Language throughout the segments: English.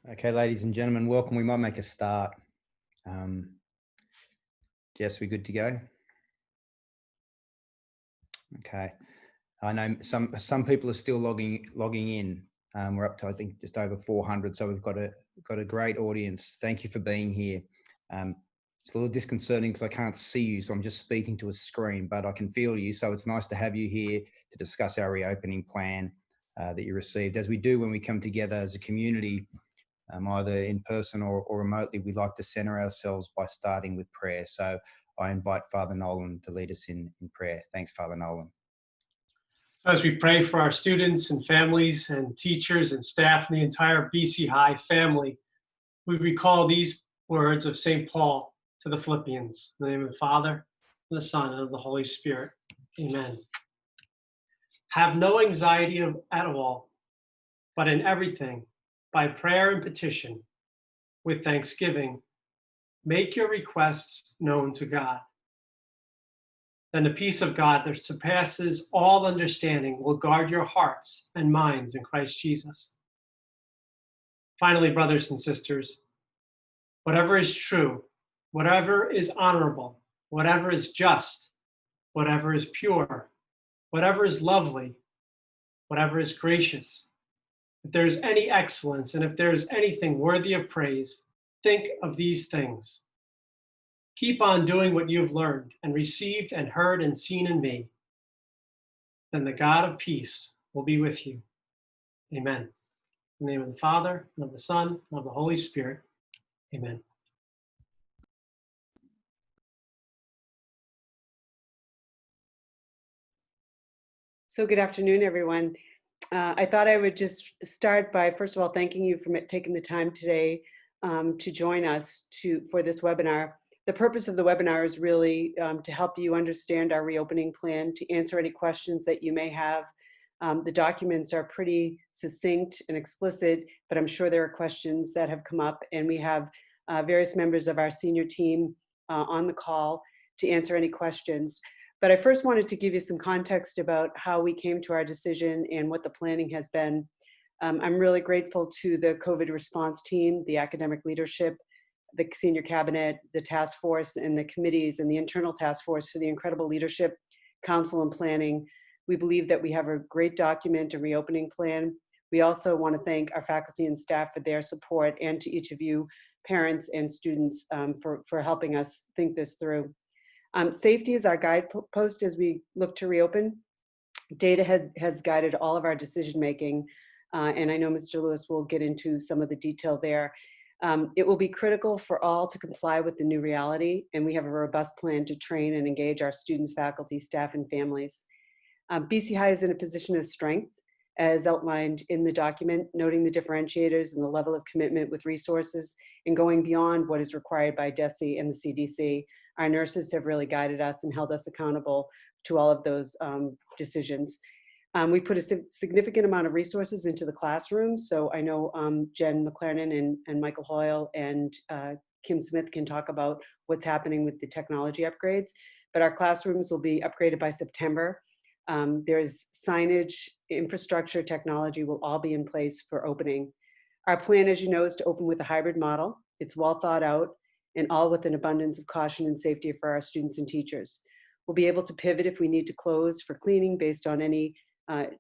Okay, ladies and gentlemen, welcome. We might make a start. Jess, we good to go? Okay. I know some people are still logging in. We're up to, I think, just over 400, so we've got a great audience. Thank you for being here. It's a little disconcerting because I can't see you, so I'm just speaking to a screen, but I can feel you. So it's nice to have you here to discuss our reopening plan that you received, as we do when we come together as a community. Either in person or remotely. We like to center ourselves by starting with prayer. So I invite Father Nolan to lead us in prayer. Thanks, Father Nolan. As we pray for our students and families and teachers and staff and the entire BC High family, we recall these words of St. Paul to the Philippians. In the name of the Father, and the Son, and of the Holy Spirit. Amen. Have no anxiety at all, but in everything, by prayer and petition, with thanksgiving, make your requests known to God. Then the peace of God that surpasses all understanding will guard your hearts and minds in Christ Jesus. Finally, brothers and sisters, whatever is true, whatever is honorable, whatever is just, whatever is pure, whatever is lovely, whatever is gracious, if there is any excellence and if there is anything worthy of praise, think of these things. Keep on doing what you have learned and received and heard and seen in me. Then the God of peace will be with you. Amen. In the name of the Father, and of the Son, and of the Holy Spirit. Amen. So good afternoon, everyone. I thought I would just start by, first of all, thanking you for taking the time today to join us for this webinar. The purpose of the webinar is really to help you understand our reopening plan, to answer any questions that you may have. The documents are pretty succinct and explicit, but I'm sure there are questions that have come up, and we have various members of our senior team on the call to answer any questions. But I first wanted to give you some context about how we came to our decision and what the planning has been. I'm really grateful to the COVID response team, the academic leadership, the senior cabinet, the task force, and the committees, and the internal task force for the incredible leadership, counsel, and planning. We believe that we have a great document, a reopening plan. We also want to thank our faculty and staff for their support, and to each of you, parents and students, for helping us think this through. Safety is our guidepost as we look to reopen. Data has guided all of our decision-making, and I know Mr. Lewis will get into some of the detail there. It will be critical for all to comply with the new reality, and we have a robust plan to train and engage our students, faculty, staff, and families. BC High is in a position of strength, as outlined in the document, noting the differentiators and the level of commitment with resources and going beyond what is required by DESE and the CDC. Our nurses have really guided us and held us accountable to all of those decisions. We put a significant amount of resources into the classrooms. So I know Jen McLaren and Michael Hoyle and Kim Smith can talk about what's happening with the technology upgrades, but our classrooms will be upgraded by September. There's signage, infrastructure, technology will all be in place for opening. Our plan, as you know, is to open with a hybrid model. It's well thought out, and all with an abundance of caution and safety for our students and teachers. We'll be able to pivot if we need to close for cleaning based on any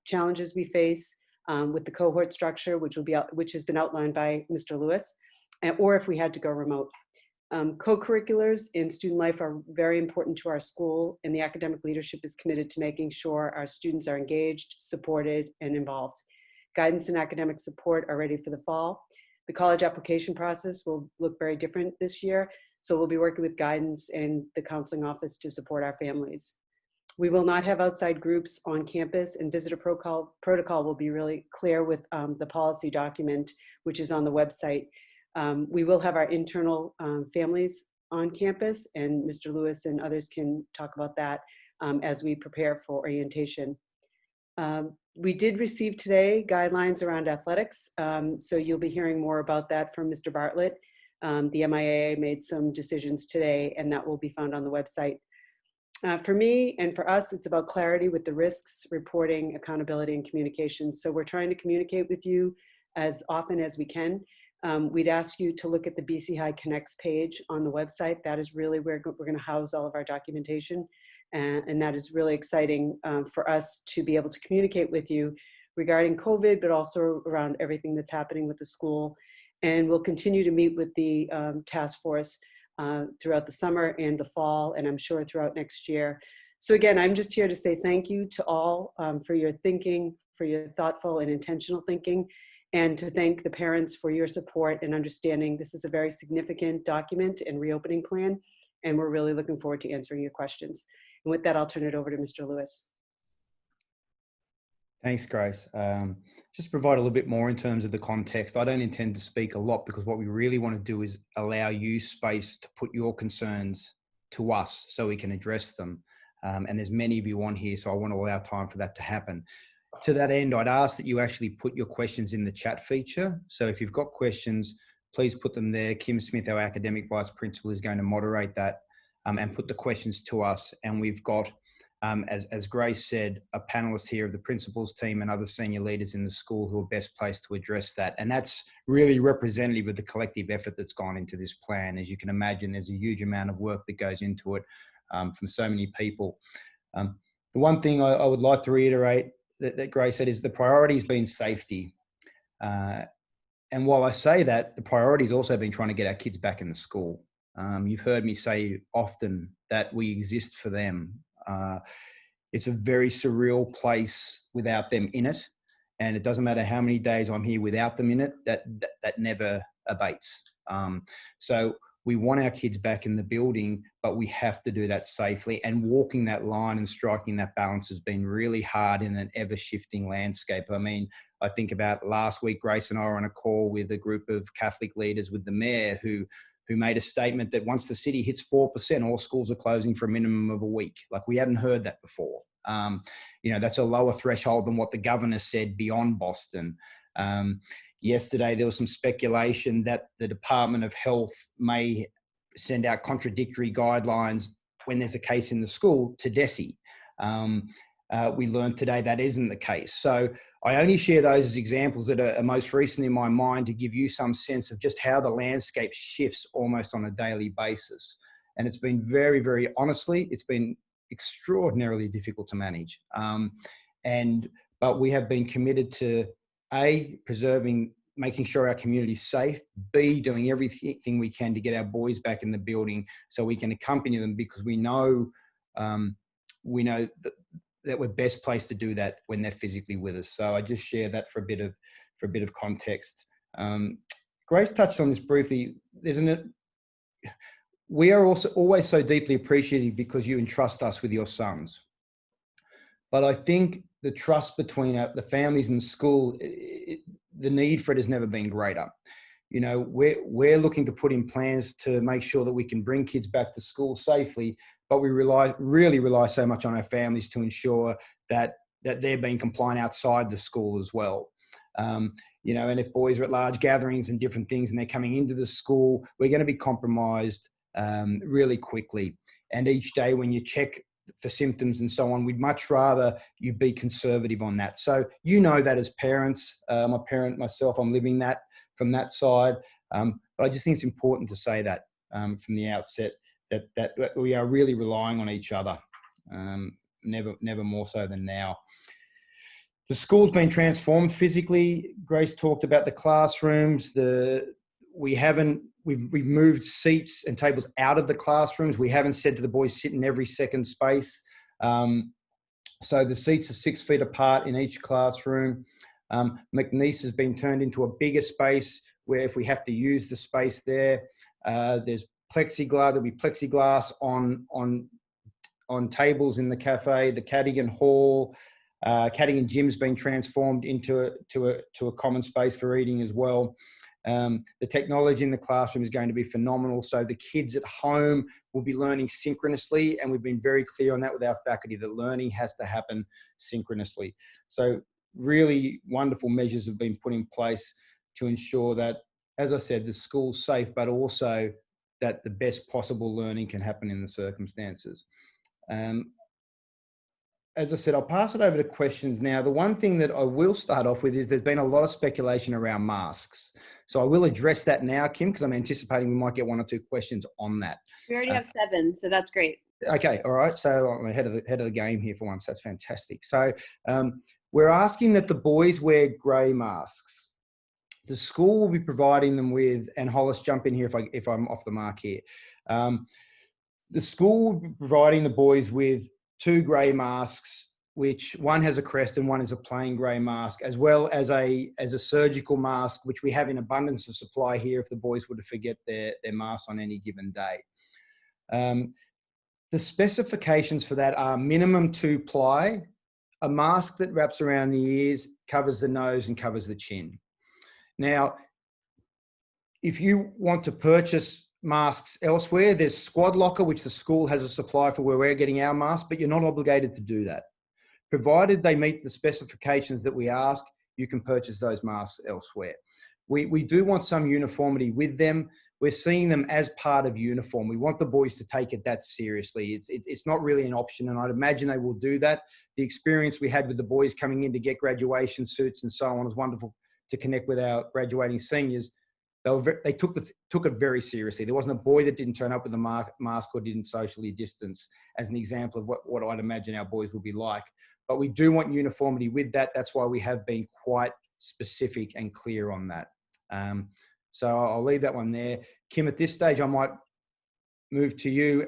challenges we face with the cohort structure, which has been outlined by Mr. Lewis, or if we had to go remote. Co-curriculars in student life are very important to our school, and the academic leadership is committed to making sure our students are engaged, supported, and involved. Guidance and academic support are ready for the fall. The college application process will look very different this year, so we'll be working with guidance and the counseling office to support our families. We will not have outside groups on campus, and visitor protocol will be really clear with the policy document, which is on the website. We will have our internal families on campus, and Mr. Lewis and others can talk about that as we prepare for orientation. We did receive today guidelines around athletics, so you'll be hearing more about that from Mr. Bartlett. The MIAA made some decisions today, and that will be found on the website. For me and for us, it's about clarity with the risks, reporting, accountability, and communication. So we're trying to communicate with you as often as we can. We'd ask you to look at the BC High Connects page on the website. That is really where we're going to house all of our documentation. And that is really exciting for us to be able to communicate with you regarding COVID, but also around everything that's happening with the school. And we'll continue to meet with the task force throughout the summer and the fall, and I'm sure throughout next year. So again, I'm just here to say thank you to all for your thinking, for your thoughtful and intentional thinking, and to thank the parents for your support and understanding. This is a very significant document and reopening plan, and we're really looking forward to answering your questions. And with that, I'll turn it over to Mr. Lewis. Thanks, Grace. Just to provide a little bit more in terms of the context. I don't intend to speak a lot because what we really want to do is allow you space to put your concerns to us so we can address them. And there's many of you on here, so I want to allow time for that to happen. To that end, I'd ask that you actually put your questions in the chat feature. So if you've got questions, please put them there. Kim Smith, our academic vice principal, is going to moderate that and put the questions to us. And we've got, as Grace said, a panelist here of the principals team and other senior leaders in the school who are best placed to address that. And that's really representative of the collective effort that's gone into this plan. As you can imagine, there's a huge amount of work that goes into it from so many people. The one thing I would like to reiterate that Grace said is the priority has been safety. And while I say that, the priority has also been trying to get our kids back in the school. You've heard me say often that we exist for them. It's a very surreal place without them in it. And it doesn't matter how many days I'm here without them in it, that never abates. So we want our kids back in the building, but we have to do that safely. And walking that line and striking that balance has been really hard in an ever-shifting landscape. I mean, I think about last week, Grace and I were on a call with a group of Catholic leaders with the mayor who made a statement that once the city hits 4%, all schools are closing for a minimum of a week. Like, we hadn't heard that before. That's a lower threshold than what the governor said beyond Boston. Yesterday, there was some speculation that the Department of Health may send out contradictory guidelines when there's a case in the school to DESE. We learned today that isn't the case. So I only share those as examples that are most recent in my mind to give you some sense of just how the landscape shifts almost on a daily basis. And it's been very, very honestly, it's been extraordinarily difficult to manage. But we have been committed to A, preserving, making sure our community is safe, B, doing everything we can to get our boys back in the building so we can accompany them, because we know that we're best placed to do that when they're physically with us. So I just share that for a bit of context. Grace touched on this briefly. We are also always so deeply appreciative because you entrust us with your sons. But I think the trust between the families and the school, the need for it has never been greater. We're looking to put in plans to make sure that we can bring kids back to school safely, but we really rely so much on our families to ensure that they're being compliant outside the school as well. And if boys are at large gatherings and different things and they're coming into the school, we're going to be compromised really quickly. And each day when you check for symptoms and so on, we'd much rather you be conservative on that. So that as parents, I'm a parent myself, I'm living that from that side. But I just think it's important to say that from the outset, that we are really relying on each other, never more so than now. The school's been transformed physically. Grace talked about the classrooms. We've moved seats and tables out of the classrooms. We haven't said to the boys, sit in every second space. So the seats are 6 feet apart in each classroom. McNeese has been turned into a bigger space where if we have to use the space there, there's plexiglass. There'll be plexiglass on tables in the cafe. The Cadogan Hall, Cadogan Gym's been transformed into a common space for eating as well. The technology in the classroom is going to be phenomenal. So the kids at home will be learning synchronously, and we've been very clear on that with our faculty, that learning has to happen synchronously. So really wonderful measures have been put in place to ensure that, as I said, the school's safe, but also that the best possible learning can happen in the circumstances. as I said, I'll pass it over to questions now. The one thing that I will start off with is there's been a lot of speculation around masks. So I will address that now, Kim, because I'm anticipating we might get 1 or 2 questions on that. We already have 7, so that's great. Okay, all right. So I'm ahead of the game here for once. That's fantastic. So we're asking that the boys wear grey masks. The school will be providing them with, and Hollis, jump in here if I'm off the mark here. The school will be providing the boys with 2 grey masks, which one has a crest and one is a plain grey mask, as well as a surgical mask, which we have in abundance of supply here if the boys were to forget their mask on any given day. The specifications for that are minimum 2-ply, a mask that wraps around the ears, covers the nose and covers the chin. Now, if you want to purchase masks elsewhere, there's Squad Locker, which the school has a supply for where we're getting our masks, but you're not obligated to do that. Provided they meet the specifications that we ask, you can purchase those masks elsewhere. We do want some uniformity with them. We're seeing them as part of uniform. We want the boys to take it that seriously. It's not really an option, and I'd imagine they will do that. The experience we had with the boys coming in to get graduation suits and so on was wonderful to connect with our graduating seniors. They took it very seriously. There wasn't a boy that didn't turn up with a mask or didn't socially distance, as an example of what I'd imagine our boys will be like. But we do want uniformity with that. That's why we have been quite specific and clear on that. So I'll leave that one there. Kim, at this stage, I might move to you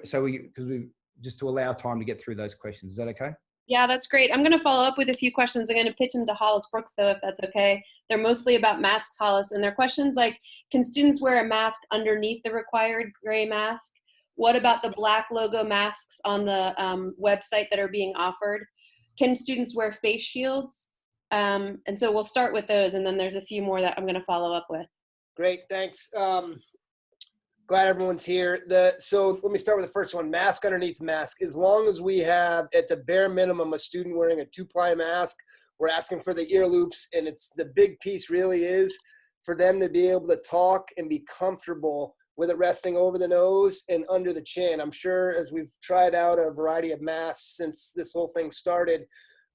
just to allow time to get through those questions. Is that okay? Yeah, that's great. I'm going to follow up with a few questions. I'm going to pitch them to Hollis Brooks, though, if that's okay. They're mostly about masks, Hollis, and they're questions like, can students wear a mask underneath the required gray mask? What about the black logo masks on the website that are being offered? Can students wear face shields? And so we'll start with those, and then there's a few more that I'm going to follow up with. Great, thanks. Glad everyone's here. So let me start with the first one, mask underneath mask. As long as we have, at the bare minimum, a student wearing a 2-ply mask, we're asking for the ear loops, and it's the big piece really is for them to be able to talk and be comfortable with it resting over the nose and under the chin. I'm sure as we've tried out a variety of masks since this whole thing started,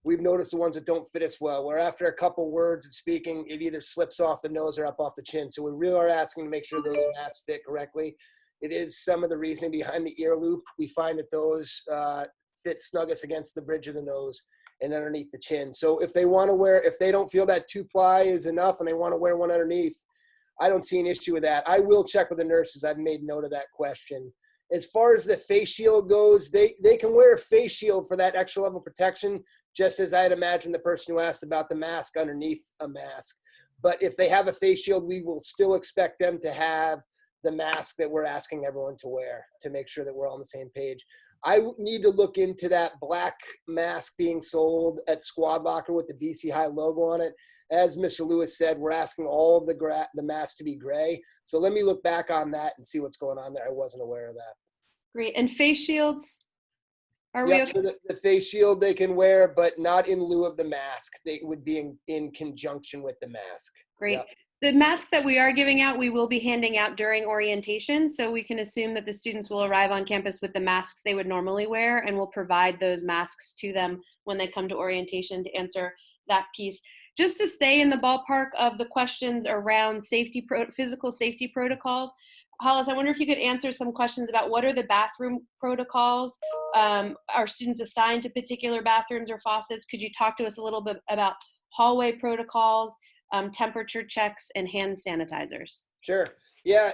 we've noticed the ones that don't fit us well, where after a couple words of speaking, it either slips off the nose or up off the chin. So we really are asking to make sure those masks fit correctly. It is some of the reasoning behind the ear loop. We find that those fit snuggest against the bridge of the nose and underneath the chin. So if they want to wear, if they don't feel that 2-ply is enough and they want to wear one underneath, I don't see an issue with that. I will check with the nurses. I've made note of that question. As far as the face shield goes, they can wear a face shield for that extra level of protection, just as I'd imagine the person who asked about the mask underneath a mask. But if they have a face shield, we will still expect them to have the mask that we're asking everyone to wear to make sure that we're all on the same page. I need to look into that black mask being sold at Squad Locker with the BC High logo on it. As Mr. Lewis said, we're asking all of the masks to be gray. So let me look back on that and see what's going on there. I wasn't aware of that. Great. And face shields? Are we okay? So the face shield they can wear, but not in lieu of the mask. They would be in conjunction with the mask. Great. Yep. The mask that we are giving out, we will be handing out during orientation. So we can assume that the students will arrive on campus with the masks they would normally wear, and we'll provide those masks to them when they come to orientation to answer that piece. Just to stay in the ballpark of the questions around physical safety protocols, Hollis, I wonder if you could answer some questions about what are the bathroom protocols? Are students assigned to particular bathrooms or faucets? Could you talk to us a little bit about hallway protocols, temperature checks, and hand sanitizers? Sure. Yeah.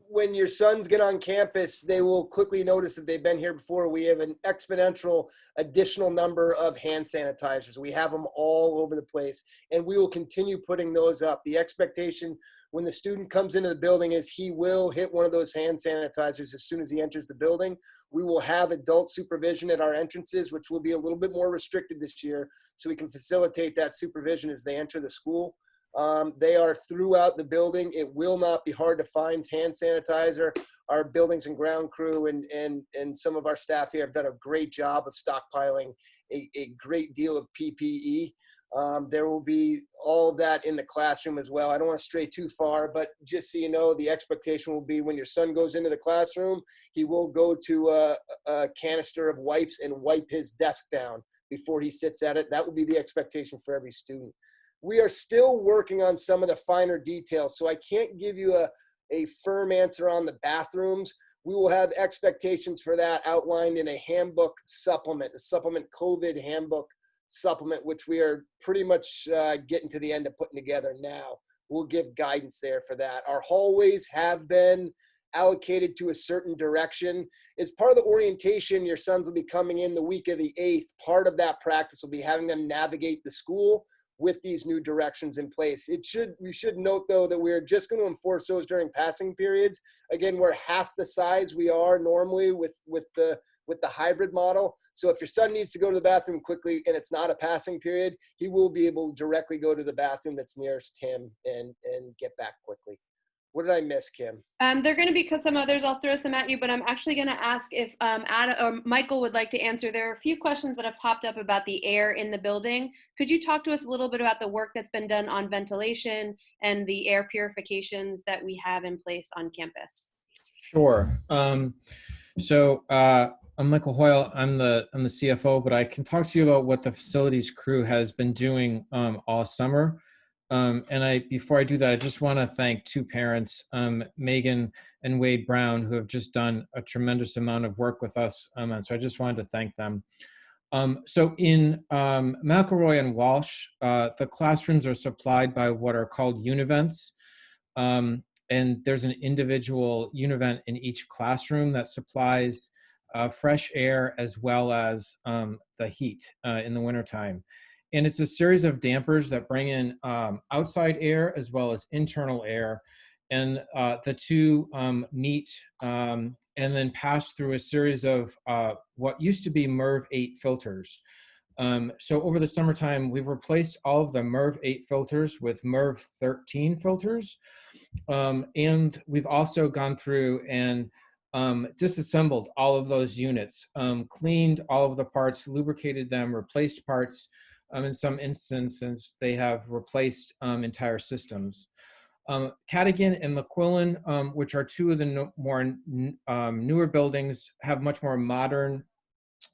When your sons get on campus, they will quickly notice that they've been here before. We have an exponential additional number of hand sanitizers. We have them all over the place, and we will continue putting those up. The expectation when the student comes into the building is he will hit one of those hand sanitizers as soon as he enters the building. We will have adult supervision at our entrances, which will be a little bit more restricted this year, so we can facilitate that supervision as they enter the school. They are throughout the building. It will not be hard to find hand sanitizer. Our buildings and ground crew and some of our staff here have done a great job of stockpiling a great deal of PPE. There will be all of that in the classroom as well. I don't want to stray too far, but just so you know, the expectation will be when your son goes into the classroom, he will go to a canister of wipes and wipe his desk down before he sits at it. That will be the expectation for every student. We are still working on some of the finer details, so I can't give you a firm answer on the bathrooms. We will have expectations for that outlined in a handbook supplement, a supplement COVID handbook supplement, which we are pretty much getting to the end of putting together now. We'll give guidance there for that. Our hallways have been allocated to a certain direction. As part of the orientation, your sons will be coming in the week of the 8th. Part of that practice will be having them navigate the school with these new directions in place. We should note though that we're just going to enforce those during passing periods. Again, we're half the size we are normally with the hybrid model. So if your son needs to go to the bathroom quickly and it's not a passing period, he will be able to directly go to the bathroom that's nearest him and get back quickly. What did I miss, Kim? There are going to be some others. I'll throw some at you, but I'm actually going to ask if Adam or Michael would like to answer. There are a few questions that have popped up about the air in the building. Could you talk to us a little bit about the work that's been done on ventilation and the air purifications that we have in place on campus? Sure. I'm Michael Hoyle. I'm the CFO, but I can talk to you about what the facilities crew has been doing all summer. Before I do that, I just want to thank two parents, Megan and Wade Brown, who have just done a tremendous amount of work with us. And so I just wanted to thank them. So in McElroy and Walsh, the classrooms are supplied by what are called univents. And there's an individual univent in each classroom that supplies fresh air as well as the heat in the wintertime. And it's a series of dampers that bring in outside air as well as internal air. And the two meet and then pass through a series of what used to be MERV 8 filters. So over the summertime, we've replaced all of the MERV 8 filters with MERV 13 filters. And we've also gone through and disassembled all of those units, cleaned all of the parts, lubricated them, replaced parts. In some instances, they have replaced entire systems. Cadogan and McQuillan, which are two of the newer buildings, have much more modern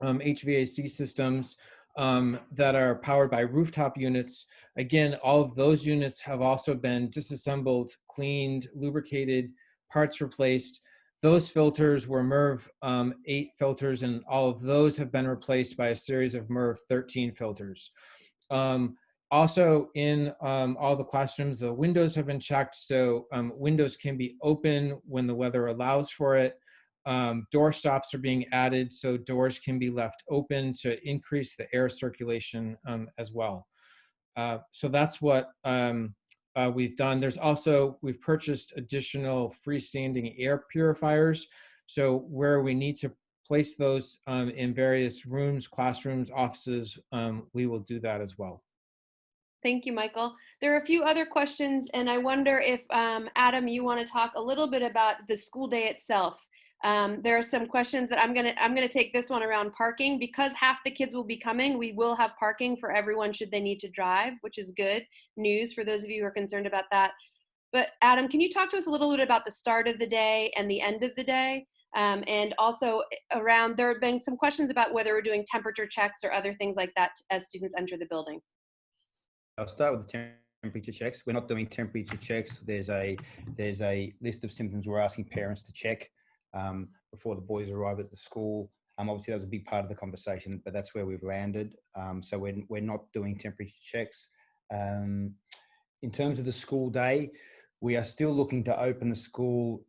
HVAC systems that are powered by rooftop units. Again, all of those units have also been disassembled, cleaned, lubricated, parts replaced. Those filters were MERV 8 filters, and all of those have been replaced by a series of MERV 13 filters. Also in all the classrooms, the windows have been checked, so windows can be open when the weather allows for it. Door stops are being added, so doors can be left open to increase the air circulation as well. So that's what we've done. We've purchased additional freestanding air purifiers. So where we need to place those in various rooms, classrooms, offices, we will do that as well. Thank you, Michael. There are a few other questions, and I wonder if, Adam, you want to talk a little bit about the school day itself. There are some questions that I'm gonna take this one around parking. Because half the kids will be coming, we will have parking for everyone should they need to drive, which is good news for those of you who are concerned about that. But Adam, can you talk to us a little bit about the start of the day and the end of the day? And also there have been some questions about whether we're doing temperature checks or other things like that as students enter the building. I'll start with the temperature checks. We're not doing temperature checks. There's a list of symptoms we're asking parents to check before the boys arrive at the school. Obviously, that was a big part of the conversation, but that's where we've landed. So we're not doing temperature checks. In terms of the school day, we are still looking to open the school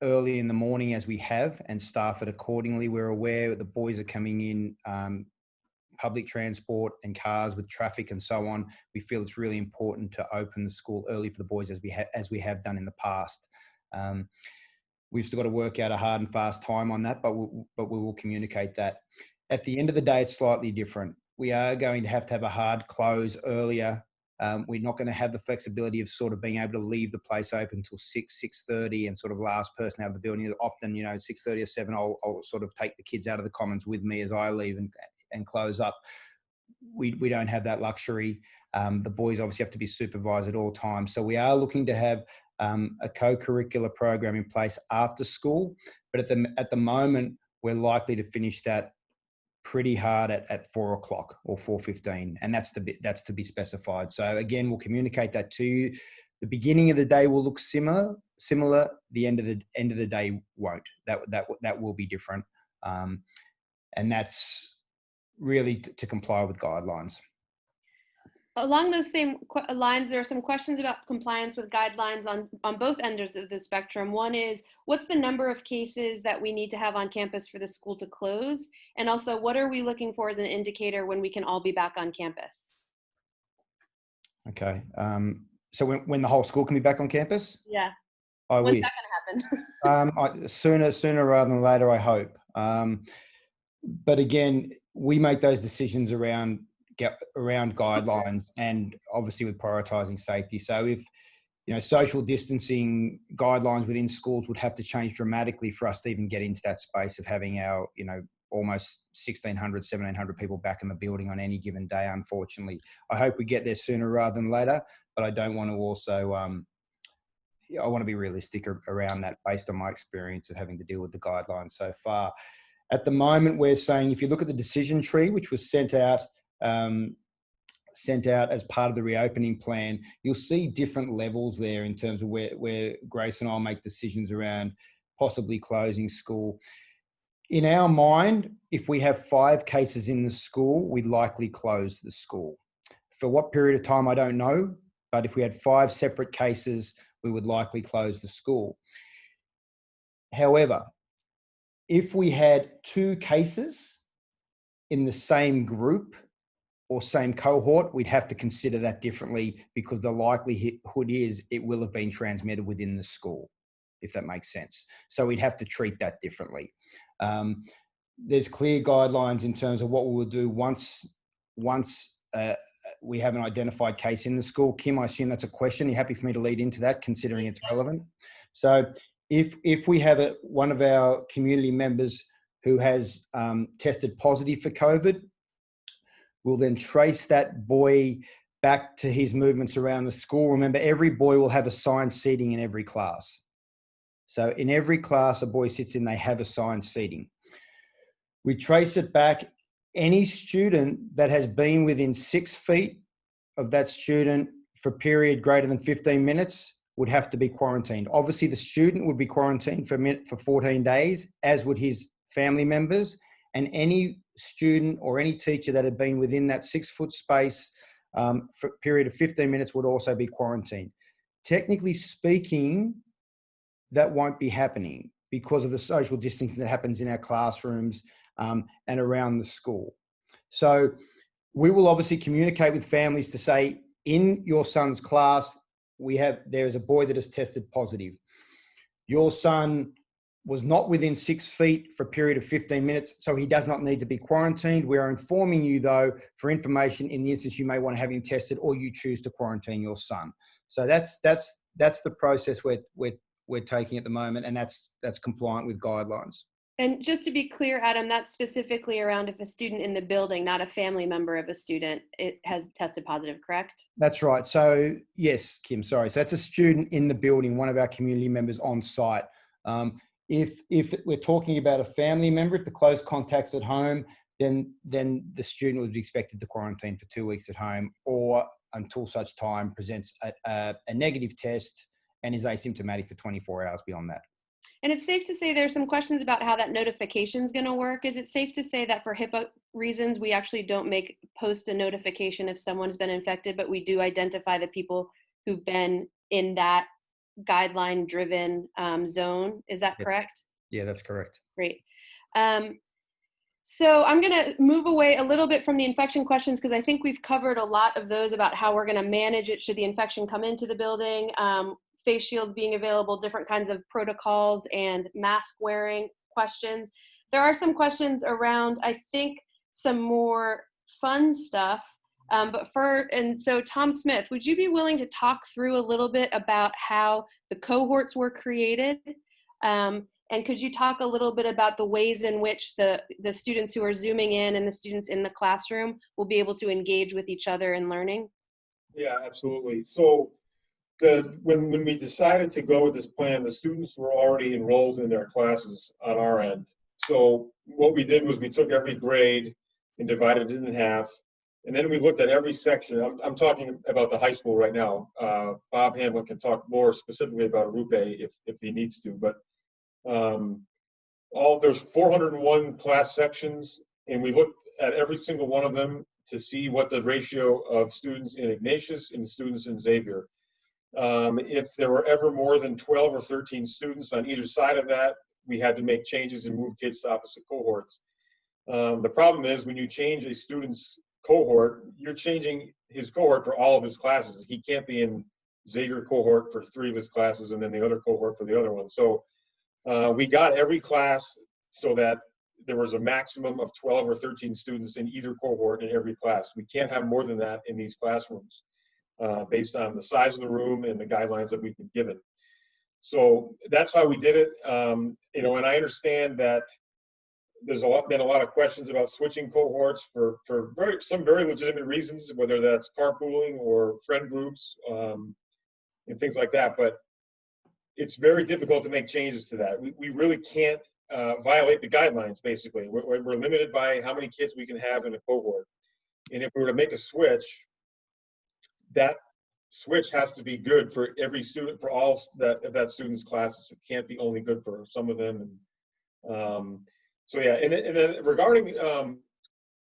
early in the morning as we have and staff it accordingly. We're aware the boys are coming in public transport and cars with traffic and so on. We feel it's really important to open the school early for the boys as we have done in the past. We've still got to work out a hard and fast time on that, but we will communicate that. At the end of the day, it's slightly different. We are going to have a hard close earlier. We're not going to have the flexibility of sort of being able to leave the place open until 6:30 and sort of last person out of the building. Often, 6:30 or 7, I'll sort of take the kids out of the commons with me as I leave and close up. We don't have that luxury. The boys obviously have to be supervised at all times. So we are looking to have a co-curricular program in place after school, but at the moment, we're likely to finish that pretty hard at 4 o'clock or 4:15, and that's to be specified. So again, we'll communicate that to you. The beginning of the day will look similar. The end of the day won't. That will be different, and that's really to comply with guidelines. Along those same lines, there are some questions about compliance with guidelines on both ends of the spectrum. One is, what's the number of cases that we need to have on campus for the school to close? And also, what are we looking for as an indicator when we can all be back on campus? Okay. So when the whole school can be back on campus? Yeah. I When's wish. that going to happen? Sooner rather than later, I hope. But again, we make those decisions around guidelines and obviously with prioritizing safety. So if, social distancing guidelines within schools would have to change dramatically for us to even get into that space of having our, almost 1,600, 1,700 people back in the building on any given day, unfortunately. I hope we get there sooner rather than later, but I don't want to also, I want to be realistic around that based on my experience of having to deal with the guidelines so far. At the moment, we're saying if you look at the decision tree, which was sent out as part of the reopening plan, you'll see different levels there in terms of where Grace and I'll make decisions around possibly closing school. In our mind, if we have 5 cases in the school, we'd likely close the school. For what period of time, I don't know, but if we had 5 separate cases, we would likely close the school. However, if we had 2 cases in the same group or same cohort, we'd have to consider that differently because the likelihood is it will have been transmitted within the school, if that makes sense. So we'd have to treat that differently. There's clear guidelines in terms of what we will do once we have an identified case in the school. Kim, I assume that's a question. Are you happy for me to lead into that, considering it's relevant? So if we have one of our community members who has tested positive for COVID, we'll then trace that boy back to his movements around the school. Remember, every boy will have assigned seating in every class. So in every class a boy sits in, they have assigned seating. We trace it back. Any student that has been within 6 feet of that student for a period greater than 15 minutes would have to be quarantined. Obviously, the student would be quarantined for 14 days, as would his family members, and any student or any teacher that had been within that 6-foot space for a period of 15 minutes would also be quarantined. Technically speaking, that won't be happening because of the social distancing that happens in our classrooms and around the school. So we will obviously communicate with families to say, in your son's class, there is a boy that has tested positive. Your son was not within 6 feet for a period of 15 minutes, so he does not need to be quarantined. We are informing you, though, for information in the instance you may want to have him tested or you choose to quarantine your son. So that's the process we're taking at the moment, and that's compliant with guidelines. And just to be clear, Adam, that's specifically around if a student in the building, not a family member of a student, it has tested positive, correct? That's right. So yes, Kim, sorry. So that's a student in the building, one of our community members on site. If we're talking about a family member, if the close contact's at home, then the student would be expected to quarantine for 2 weeks at home or until such time presents a negative test and is asymptomatic for 24 hours beyond that. And it's safe to say there's some questions about how that notification is going to work. Is it safe to say that for HIPAA reasons, we actually don't post a notification if someone's been infected, but we do identify the people who've been in that guideline-driven zone? Is that correct? Yeah, that's correct. Great. So I'm going to move away a little bit from the infection questions because I think we've covered a lot of those about how we're going to manage it should the infection come into the building. Face shields being available, different kinds of protocols, and mask wearing questions. There are some questions around, I think, some more fun stuff. So Tom Smith, would you be willing to talk through a little bit about how the cohorts were created? And could you talk a little bit about the ways in which the students who are Zooming in and the students in the classroom will be able to engage with each other in learning? Yeah, absolutely. So when we decided to go with this plan, the students were already enrolled in their classes on our end. So what we did was we took every grade and divided it in half. And then we looked at every section. I'm talking about the high school right now. Bob Hamlin can talk more specifically about Arupe if he needs to. But there's 401 class sections, and we looked at every single one of them to see what the ratio of students in Ignatius and students in Xavier. If there were ever more than 12 or 13 students on either side of that, we had to make changes and move kids to opposite cohorts. The problem is when you change a student's cohort, you're changing his cohort for all of his classes. He can't be in Xavier cohort for 3 of his classes and then the other cohort for the other one. So we got every class so that there was a maximum of 12 or 13 students in either cohort in every class. We can't have more than that in these classrooms based on the size of the room and the guidelines that we've been given. So that's how we did it. And I understand that there's been a lot of questions about switching cohorts for some very legitimate reasons, whether that's carpooling or friend groups and things like that. But it's very difficult to make changes to that. We really can't violate the guidelines, basically. We're limited by how many kids we can have in a cohort. And if we were to make a switch, that switch has to be good for every student, for all that student's classes. It can't be only good for some of them. And so yeah, and then regarding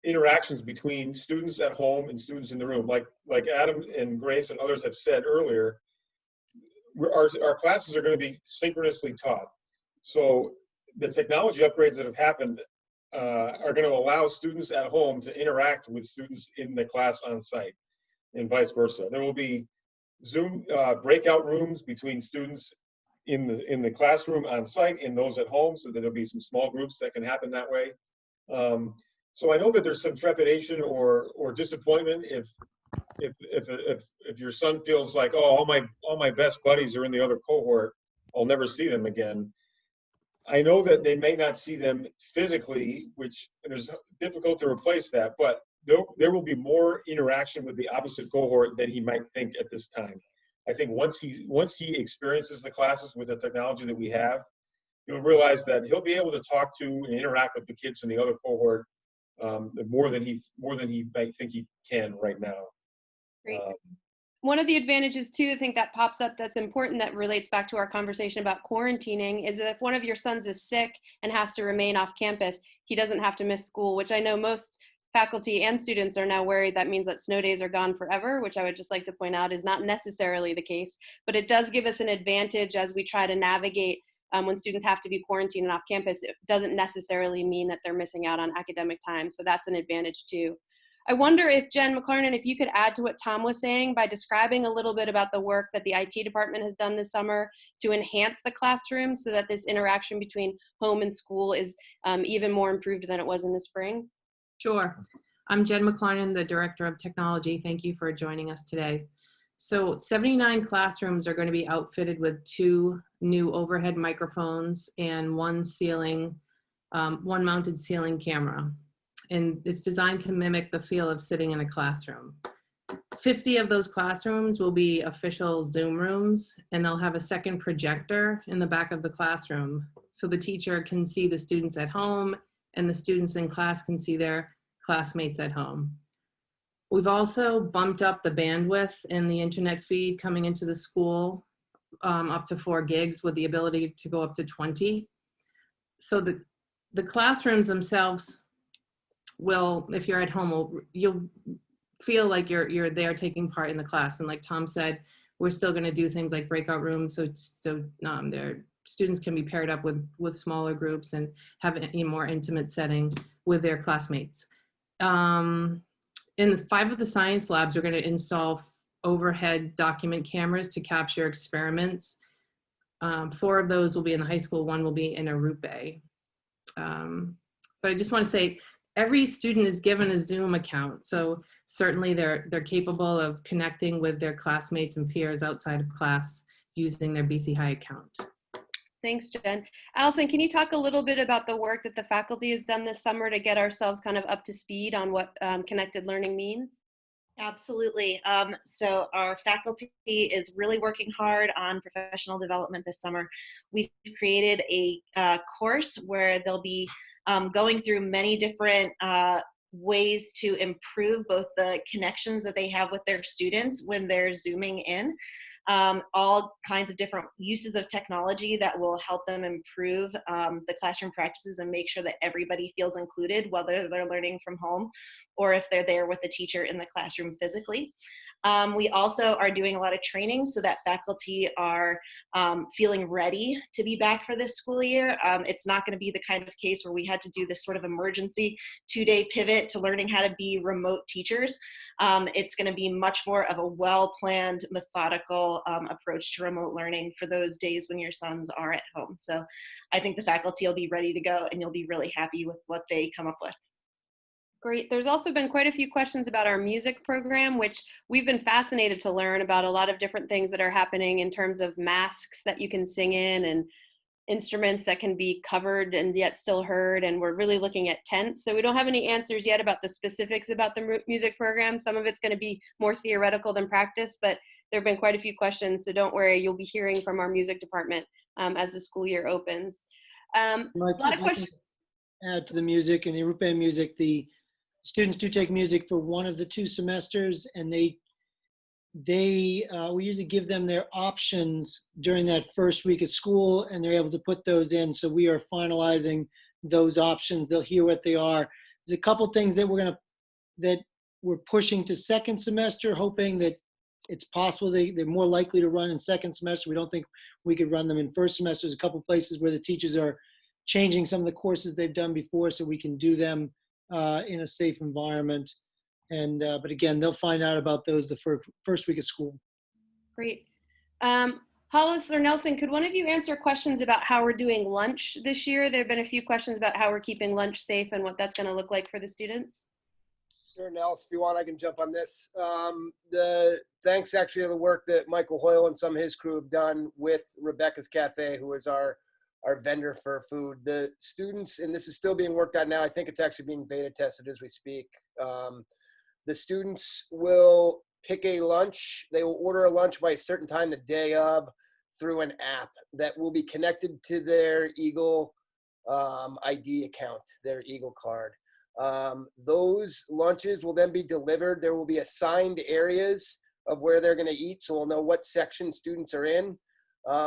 interactions between students at home and students in the room, like Adam and Grace and others have said earlier, our classes are going to be synchronously taught. So the technology upgrades that have happened are going to allow students at home to interact with students in the class on site, and vice versa. There will be Zoom breakout rooms between students in the classroom on site and those at home, so that there'll be some small groups that can happen that way. So I know that there's some trepidation or disappointment if your son feels like, oh, all my best buddies are in the other cohort, I'll never see them again. I know that they may not see them physically, which is difficult to replace that, but there will be more interaction with the opposite cohort than he might think at this time. I think once he experiences the classes with the technology that we have, he'll realize that he'll be able to talk to and interact with the kids in the other cohort more than he might think he can right now. Great. One of the advantages too, I think that pops up that's important that relates back to our conversation about quarantining is that if one of your sons is sick and has to remain off campus, he doesn't have to miss school, which I know most faculty and students are now worried that means that snow days are gone forever, which I would just like to point out is not necessarily the case, but it does give us an advantage as we try to navigate when students have to be quarantined off campus. It doesn't necessarily mean that they're missing out on academic time, so that's an advantage too. I wonder if Jen McLernon, if you could add to what Tom was saying by describing a little bit about the work that the IT department has done this summer to enhance the classroom so that this interaction between home and school is even more improved than it was in the spring. Sure. I'm Jen McLernon, the Director of Technology. Thank you for joining us today. So 79 classrooms are going to be outfitted with 2 new overhead microphones and one mounted ceiling camera. And it's designed to mimic the feel of sitting in a classroom. 50 of those classrooms will be official Zoom rooms, and they'll have a second projector in the back of the classroom. So the teacher can see the students at home and the students in class can see their classmates at home. We've also bumped up the bandwidth in the internet feed coming into the school up to 4 gigs with the ability to go up to 20. So the classrooms themselves will, if you're at home, you'll feel like you're there taking part in the class. And like Tom said, we're still going to do things like breakout rooms, so their students can be paired up with smaller groups and have a more intimate setting with their classmates. In 5 of the science labs, we're going to install overhead document cameras to capture experiments. 4 of those will be in the high school, 1 will be in Arupe. But I just want to say, every student is given a Zoom account, so certainly they're capable of connecting with their classmates and peers outside of class using their BC High account. Thanks, Jen. Allison, can you talk a little bit about the work that the faculty has done this summer to get ourselves kind of up to speed on what connected learning means? Absolutely. So our faculty is really working hard on professional development this summer. We've created a course where there'll be going through many different ways to improve both the connections that they have with their students when they're Zooming in, all kinds of different uses of technology that will help them improve the classroom practices and make sure that everybody feels included, whether they're learning from home or if they're there with the teacher in the classroom physically. We also are doing a lot of training so that faculty are feeling ready to be back for this school year. It's not going to be the kind of case where we had to do this sort of emergency 2-day pivot to learning how to be remote teachers. It's going to be much more of a well-planned, methodical approach to remote learning for those days when your sons are at home. So I think the faculty will be ready to go, and you'll be really happy with what they come up with. Great. There's also been quite a few questions about our music program, which we've been fascinated to learn about a lot of different things that are happening in terms of masks that you can sing in and instruments that can be covered and yet still heard. And we're really looking at tents. So we don't have any answers yet about the specifics about the music program. Some of it's going to be more theoretical than practice, but there have been quite a few questions. So don't worry, you'll be hearing from our music department as the school year opens. A lot of questions. Add to the music and the European music, the students do take music for one of the 2 semesters, and we usually give them their options during that first week of school, and they're able to put those in. So we are finalizing those options. They'll hear what they are. There's a couple things that we're pushing to second semester, hoping that it's possible they're more likely to run in second semester. We don't think we could run them in first semester. There's a couple places where the teachers are changing some of the courses they've done before so we can do them in a safe environment. And but again, they'll find out about those the first week of school. Great. Hollis or Nelson, could one of you answer questions about how we're doing lunch this year? There have been a few questions about how we're keeping lunch safe and what that's going to look like for the students. Sure, Nels, if you want, I can jump on this. Thanks actually to the work that Michael Hoyle and some of his crew have done with Rebecca's Cafe, who is our vendor for food. The students, and this is still being worked on now, I think it's actually being beta tested as we speak. The students will pick a lunch. They will order a lunch by a certain time the day of through an app that will be connected to their Eagle ID account, their Eagle card. Those lunches will then be delivered. There will be assigned areas of where they're going to eat, so we'll know what section students are in.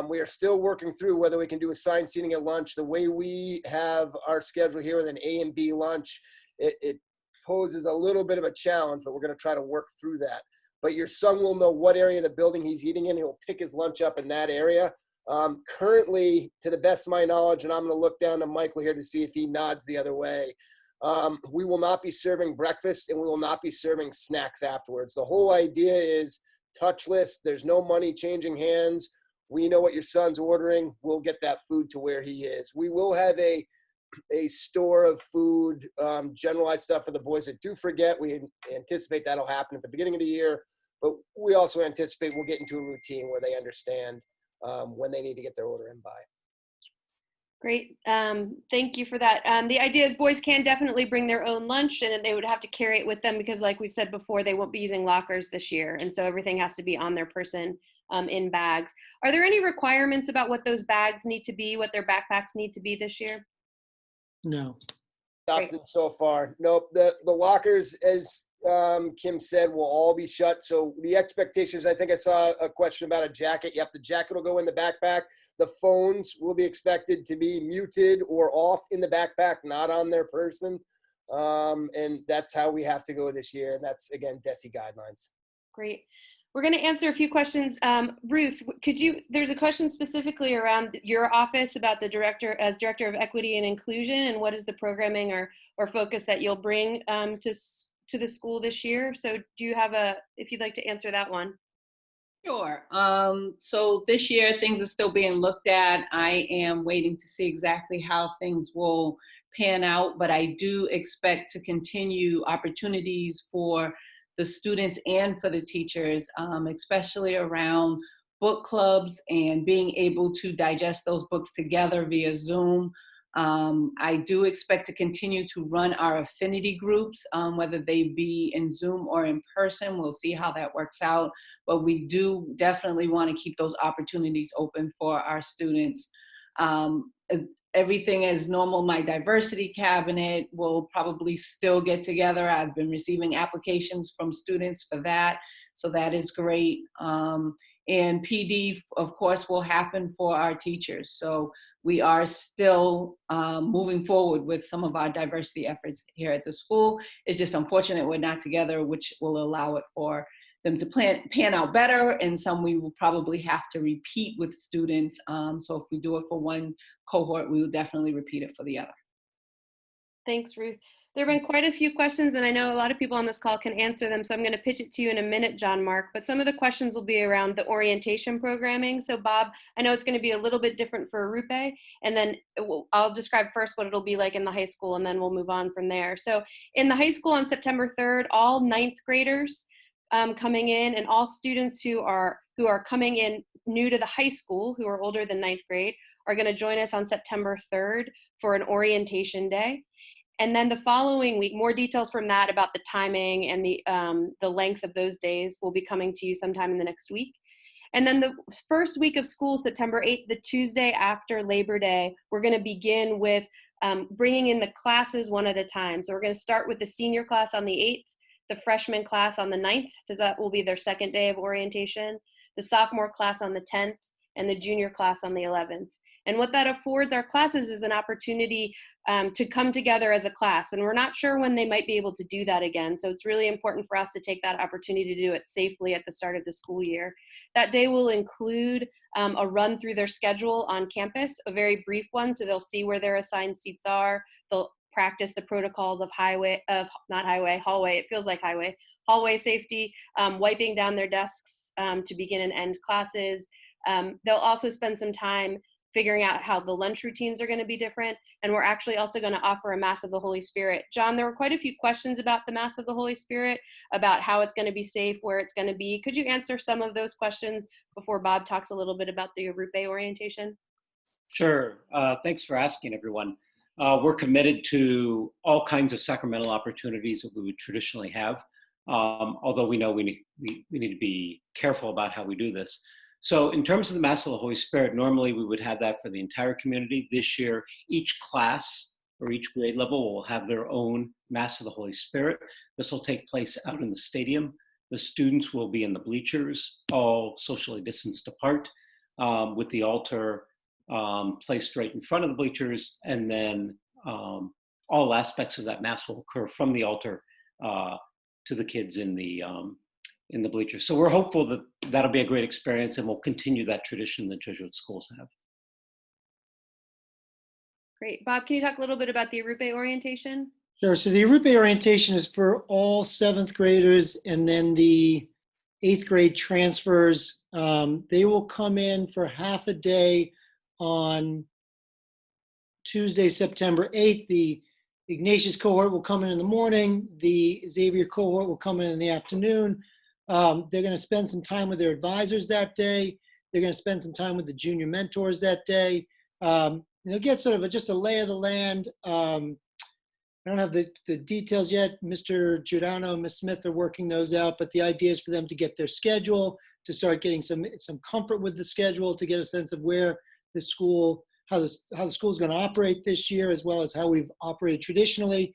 We are still working through whether we can do assigned seating at lunch. The way we have our schedule here with an A and B lunch, it poses a little bit of a challenge, but we're going to try to work through that. But your son will know what area of the building he's eating in. He'll pick his lunch up in that area. Currently, to the best of my knowledge, and I'm going to look down to Michael here to see if he nods the other way, we will not be serving breakfast and we will not be serving snacks afterwards. The whole idea is touchless. There's no money changing hands. We know what your son's ordering. We'll get that food to where he is. We will have a store of food, generalized stuff for the boys that do forget. We anticipate that'll happen at the beginning of the year, but we also anticipate we'll get into a routine where they understand when they need to get their order in by. Great. Thank you for that. The idea is boys can definitely bring their own lunch, and they would have to carry it with them because, like we've said before, they won't be using lockers this year. And so everything has to be on their person in bags. Are there any requirements about what those bags need to be, what their backpacks need to be this year? No. Nothing so far. Nope. The lockers, as Kim said, will all be shut. So the expectations, I think I saw a question about a jacket. Yep, the jacket will go in the backpack. The phones will be expected to be muted or off in the backpack, not on their person. And that's how we have to go this year. And that's, again, DESE guidelines. Great. We're going to answer a few questions. Ruth, there's a question specifically around your office about the Director of Equity and Inclusion, and what is the programming or focus that you'll bring to the school this year? So do you have if you'd like to answer that one? Sure. So this year things are still being looked at. I am waiting to see exactly how things will pan out, but I do expect to continue opportunities for the students and for the teachers, especially around book clubs and being able to digest those books together via Zoom. I do expect to continue to run our affinity groups, whether they be in Zoom or in person. We'll see how that works out, but we do definitely want to keep those opportunities open for our students. everything as normal. My diversity cabinet will probably still get together. I've been receiving applications from students for that, so that is great. And PD, of course, will happen for our teachers. So we are still moving forward with some of our diversity efforts here at the school. It's just unfortunate we're not together, which will allow it for them to pan out better, and some we will probably have to repeat with students. So if we do it for one cohort, we will definitely repeat it for the other. Thanks, Ruth. There have been quite a few questions, and I know a lot of people on this call can answer them, so I'm going to pitch it to you in a minute, John Mark. But some of the questions will be around the orientation programming. So Bob, I know it's going to be a little bit different for Arupe, and then I'll describe first what it'll be like in the high school, and then we'll move on from there. So in the high school on September 3rd, all 9th graders coming in, and all students who are coming in new to the high school, who are older than 9th grade, are going to join us on September 3rd for an orientation day. And then the following week, more details from that about the timing and the length of those days will be coming to you sometime in the next week. And then the first week of school, September 8th, the Tuesday after Labor Day, we're going to begin with bringing in the classes one at a time. So we're going to start with the senior class on the 8th, the freshman class on the 9th, because that will be their second day of orientation, the sophomore class on the 10th, and the junior class on the 11th. And what that affords our classes is an opportunity to come together as a class. And we're not sure when they might be able to do that again. So it's really important for us to take that opportunity to do it safely at the start of the school year. That day will include a run through their schedule on campus, a very brief one, so they'll see where their assigned seats are. They'll practice the protocols of hallway, it feels like hallway safety, wiping down their desks to begin and end classes. They'll also spend some time figuring out how the lunch routines are going to be different. And we're actually also going to offer a Mass of the Holy Spirit. John, there were quite a few questions about the Mass of the Holy Spirit, about how it's going to be safe, where it's going to be. Could you answer some of those questions before Bob talks a little bit about the Arupe orientation? Sure. Thanks for asking, everyone. We're committed to all kinds of sacramental opportunities that we would traditionally have, although we know we need to be careful about how we do this. So in terms of the Mass of the Holy Spirit, normally we would have that for the entire community. This year, each class or each grade level will have their own Mass of the Holy Spirit. This will take place out in the stadium. The students will be in the bleachers, all socially distanced apart, with the altar placed right in front of the bleachers, and then all aspects of that Mass will occur from the altar to the kids in the bleachers. So we're hopeful that that'll be a great experience, and we'll continue that tradition that Jesuit schools have. Great. Bob, can you talk a little bit about the Arupe orientation? Sure. So the Arupe orientation is for all 7th graders, and then the 8th grade transfers. They will come in for half a day on Tuesday, September 8th. The Ignatius cohort will come in the morning. The Xavier cohort will come in the afternoon. They're going to spend some time with their advisors that day. They're going to spend some time with the junior mentors that day. They'll get sort of just a lay of the land. I don't have the details yet. Mr. Giordano and Ms. Smith are working those out, but the idea is for them to get their schedule, to start getting some comfort with the schedule, to get a sense of where the school, how the school is going to operate this year, as well as how we've operated traditionally.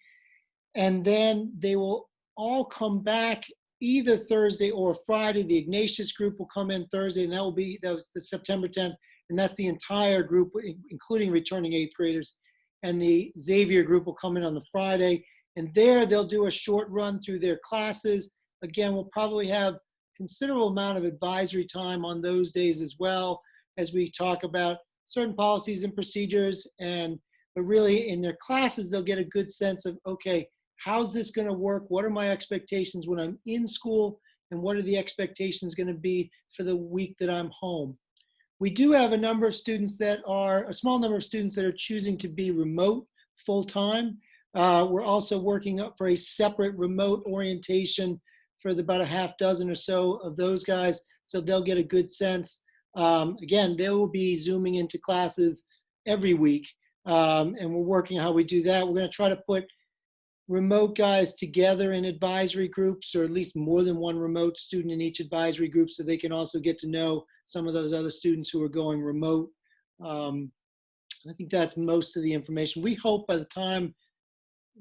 And then they will all come back either Thursday or Friday. The Ignatius group will come in Thursday, and that was the September 10th, and that's the entire group, including returning 8th graders. And the Xavier group will come in on the Friday, and there they'll do a short run through their classes. Again, we'll probably have considerable amount of advisory time on those days as well, as we talk about certain policies and procedures. But really in their classes, they'll get a good sense of, okay, how's this going to work? What are my expectations when I'm in school? And what are the expectations going to be for the week that I'm home? We do have a small number of students that are choosing to be remote full-time. We're also working up for a separate remote orientation for about a half dozen or so of those guys, so they'll get a good sense. Again, they will be Zooming into classes every week, and we're working how we do that. We're going to try to put remote guys together in advisory groups, or at least more than one remote student in each advisory group, so they can also get to know some of those other students who are going remote. I think that's most of the information. We hope by the time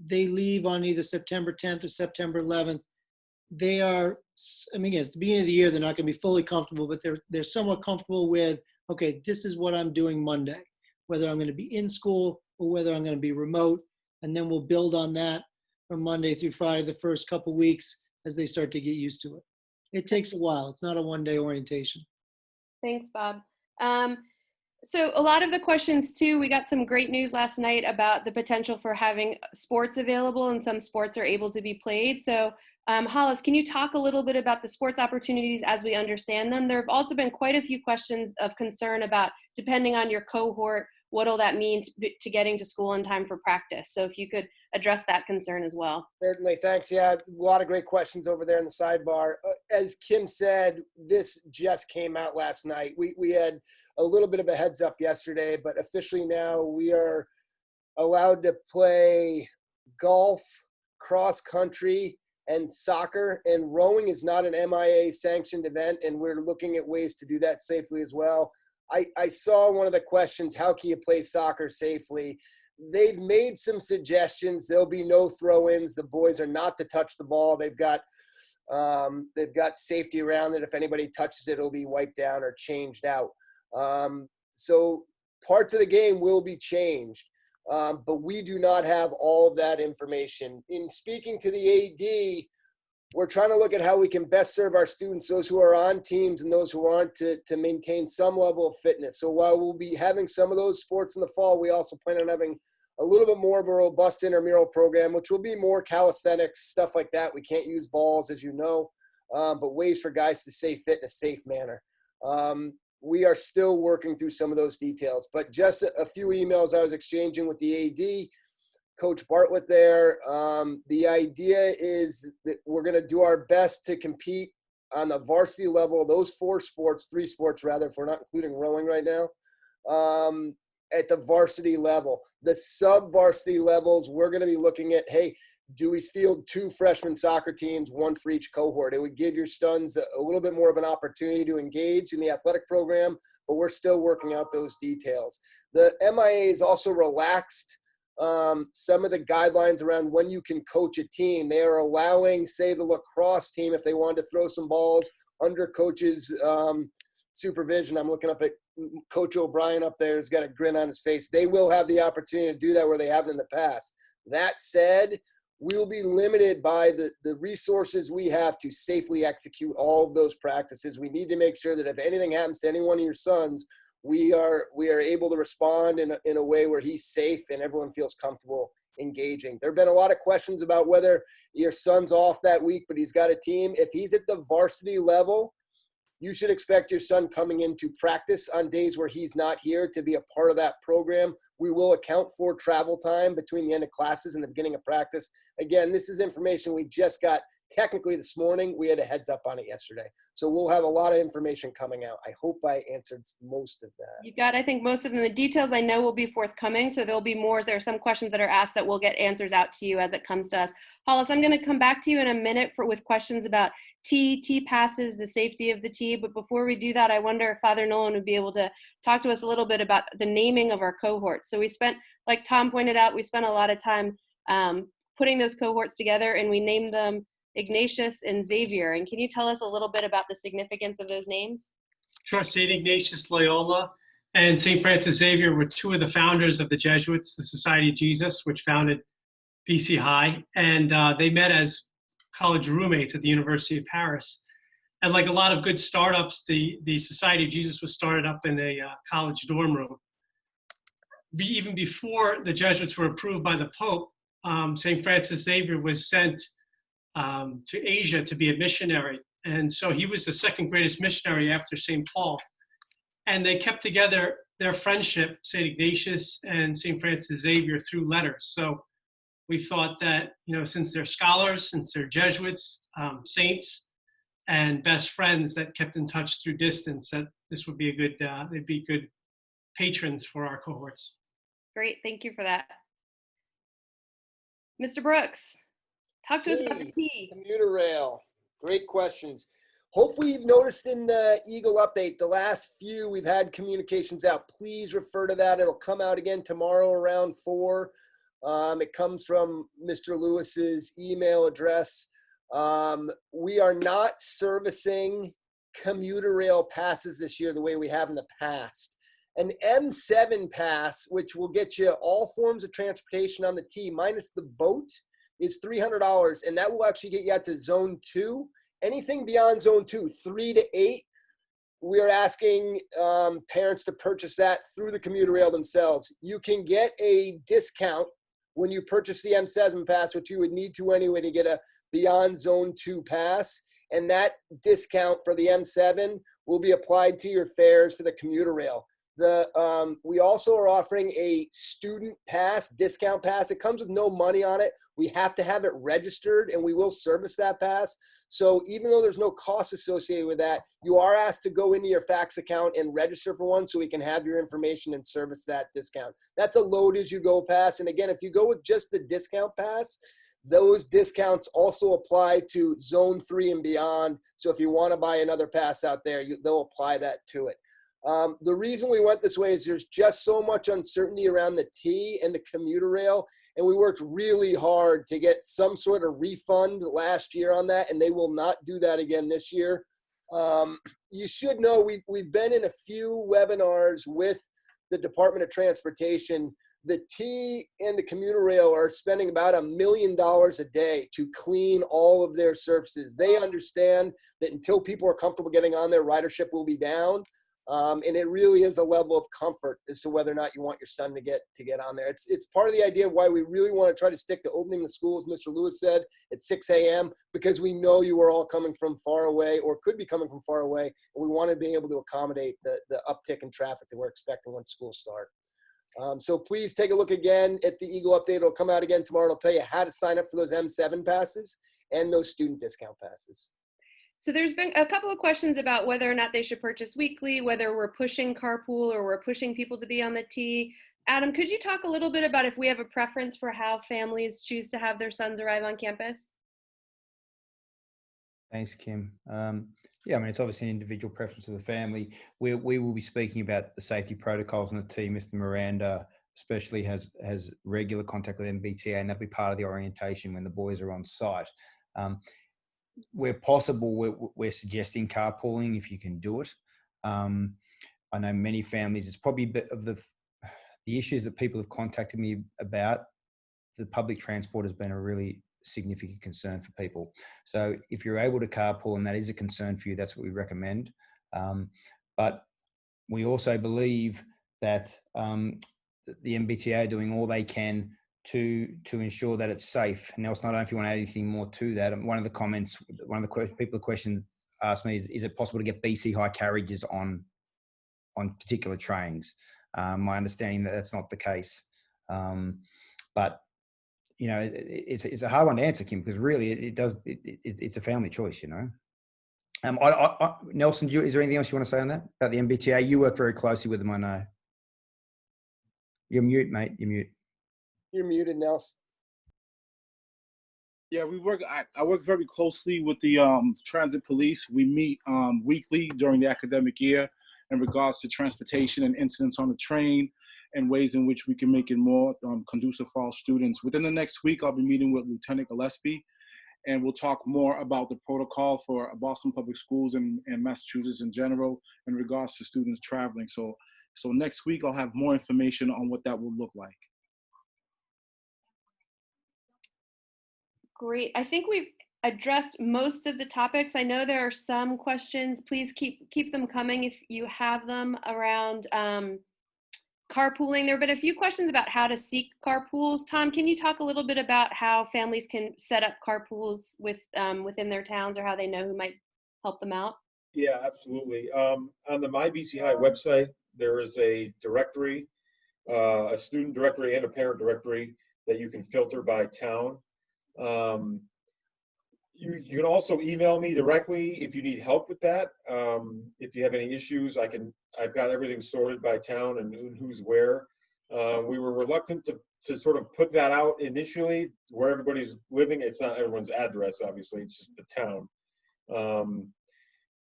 they leave on either September 10th or September 11th, they are, I mean, yes, at the beginning of the year, they're not going to be fully comfortable, but they're somewhat comfortable with, okay, this is what I'm doing Monday, whether I'm going to be in school or whether I'm going to be remote. And then we'll build on that from Monday through Friday, the first couple weeks as they start to get used to it. It takes a while. It's not a one-day orientation. Thanks, Bob. So a lot of the questions too, we got some great news last night about the potential for having sports available, and some sports are able to be played. So Hollis, can you talk a little bit about the sports opportunities as we understand them? There have also been quite a few questions of concern about, depending on your cohort, what'll that mean to getting to school in time for practice? So if you could address that concern as well. Certainly, thanks. Yeah, a lot of great questions over there in the sidebar. As Kim said, this just came out last night. We had a little bit of a heads up yesterday, but officially now we are allowed to play golf, cross country, and soccer. And rowing is not an MIA sanctioned event, and we're looking at ways to do that safely as well. I saw one of the questions, how can you play soccer safely? They've made some suggestions. There'll be no throw-ins. The boys are not to touch the ball. They've got safety around it. If anybody touches it, it'll be wiped down or changed out. So parts of the game will be changed, but we do not have all of that information. In speaking to the AD, we're trying to look at how we can best serve our students, those who are on teams and those who aren't, to maintain some level of fitness. So while we'll be having some of those sports in the fall, we also plan on having a little bit more of a robust intramural program, which will be more calisthenics, stuff like that. We can't use balls, as you know, but ways for guys to stay fit in a safe manner. We are still working through some of those details, but just a few emails I was exchanging with the AD, Coach Bartlett there. The idea is that we're going to do our best to compete on the varsity level, those three sports rather, if we're not including rowing right now, at the varsity level. The sub-varsity levels, we're going to be looking at, hey, do we field 2 freshman soccer teams, 1 for each cohort? It would give your sons a little bit more of an opportunity to engage in the athletic program, but we're still working out those details. The MIA is also relaxed some of the guidelines around when you can coach a team. They are allowing, say, the lacrosse team, if they wanted to throw some balls under coach's supervision. I'm looking up at Coach O'Brien up there, who's got a grin on his face. They will have the opportunity to do that where they haven't in the past. That said, we'll be limited by the resources we have to safely execute all of those practices. We need to make sure that if anything happens to any one of your sons, we are able to respond in a way where he's safe and everyone feels comfortable engaging. There have been a lot of questions about whether your son's off that week, but he's got a team. If he's at the varsity level, you should expect your son coming into practice on days where he's not here to be a part of that program. We will account for travel time between the end of classes and the beginning of practice. Again, this is information we just got technically this morning. We had a heads up on it yesterday. So we'll have a lot of information coming out. I hope I answered most of that. You got, I think, most of them. The details I know will be forthcoming. So there'll be more. There are some questions that are asked that we'll get answers out to you as it comes to us. Hollis, I'm going to come back to you in a minute with questions about T passes, the safety of the T. But before we do that, I wonder if Father Nolan would be able to talk to us a little bit about the naming of our cohorts. So we spent, like Tom pointed out, we spent a lot of time putting those cohorts together, and we named them Ignatius and Xavier. And can you tell us a little bit about the significance of those names? Sure. St. Ignatius Loyola and St. Francis Xavier were 2 of the founders of the Jesuits, the Society of Jesus, which founded BC High. And they met as college roommates at the University of Paris. And like a lot of good startups, the Society of Jesus was started up in a college dorm room. Even before the Jesuits were approved by the Pope, St. Francis Xavier was sent to Asia to be a missionary. And so he was the second greatest missionary after St. Paul. And they kept together their friendship, St. Ignatius and St. Francis Xavier, through letters. So we thought that, since they're scholars, since they're Jesuits, saints, and best friends that kept in touch through distance, that this would be a good, they'd be good patrons for our cohorts. Great, thank you for that. Mr. Brooks, talk to us about the T. Commuter rail. Great questions. Hopefully you've noticed in the Eagle update, the last few we've had communications out. Please refer to that. It'll come out again tomorrow around 4. It comes from Mr. Lewis's email address. We are not servicing commuter rail passes this year the way we have in the past. An M7 pass, which will get you all forms of transportation on the T minus the boat, is $300, and that will actually get you out to Zone 2. Anything beyond Zone 2, 3 to 8, we are asking parents to purchase that through the commuter rail themselves. You can get a discount when you purchase the M7 pass, which you would need to anyway to get a beyond Zone 2 pass. And that discount for the M7 will be applied to your fares for the commuter rail. We also are offering a student pass, discount pass. It comes with no money on it. We have to have it registered, and we will service that pass. So even though there's no cost associated with that, you are asked to go into your fax account and register for one so we can have your information and service that discount. That's a load as you go pass. And again, if you go with just the discount pass, those discounts also apply to Zone 3 and beyond. So if you want to buy another pass out there, they'll apply that to it. The reason we went this way is there's just so much uncertainty around the T and the commuter rail, and we worked really hard to get some sort of refund last year on that, and they will not do that again this year. You should know we've been in a few webinars with the Department of Transportation. The T and the commuter rail are spending about $1 million a day to clean all of their surfaces. They understand that until people are comfortable getting on there, ridership will be down. And it really is a level of comfort as to whether or not you want your son to get on there. It's part of the idea of why we really want to try to stick to opening the schools, Mr. Lewis said, at 6 a.m., because we know you are all coming from far away or could be coming from far away, and we want to be able to accommodate the uptick in traffic that we're expecting when schools start. So please take a look again at the Eagle update. It'll come out again tomorrow. It'll tell you how to sign up for those M7 passes and those student discount passes. So there's been a couple of questions about whether or not they should purchase weekly, whether we're pushing carpool or we're pushing people to be on the T. Adam, could you talk a little bit about if we have a preference for how families choose to have their sons arrive on campus? Thanks, Kim. Yeah, I mean, it's obviously an individual preference of the family. We will be speaking about the safety protocols on the T. Mr. Miranda especially has regular contact with MBTA, and that'll be part of the orientation when the boys are on site. Where possible, we're suggesting carpooling if you can do it. I know many families, it's probably a bit of the issues that people have contacted me about. The public transport has been a really significant concern for people. So if you're able to carpool and that is a concern for you, that's what we recommend. But we also believe that the MBTA are doing all they can to ensure that it's safe. Nelson, I don't know if you want to add anything more to that. One of the comments, people question asked me, is it possible to get BC High carriages on particular trains? My understanding that that's not the case. But you know, it's a hard one to answer, Kim, because really it's a family choice, you know. Nelson, is there anything else you want to say on that about the MBTA? You work very closely with them, I know. You're mute, mate. You're mute. You're muted, Nelson. Yeah, I work very closely with the transit police. We meet weekly during the academic year in regards to transportation and incidents on the train and ways in which we can make it more conducive for our students. Within the next week, I'll be meeting with Lieutenant Gillespie, and we'll talk more about the protocol for Boston Public Schools and Massachusetts in general in regards to students traveling. So next week, I'll have more information on what that will look like. Great. I think we've addressed most of the topics. I know there are some questions. Please keep them coming if you have them around carpooling. There have been a few questions about how to seek carpools. Tom, can you talk a little bit about how families can set up carpools within their towns, or how they know who might help them out? Yeah, absolutely. On the My BC High website, there is a directory, a student directory and a parent directory that you can filter by town. You can also email me directly if you need help with that. If you have any issues, I've got everything sorted by town and who's where. We were reluctant to sort of put that out initially where everybody's living. It's not everyone's address, obviously, it's just the town.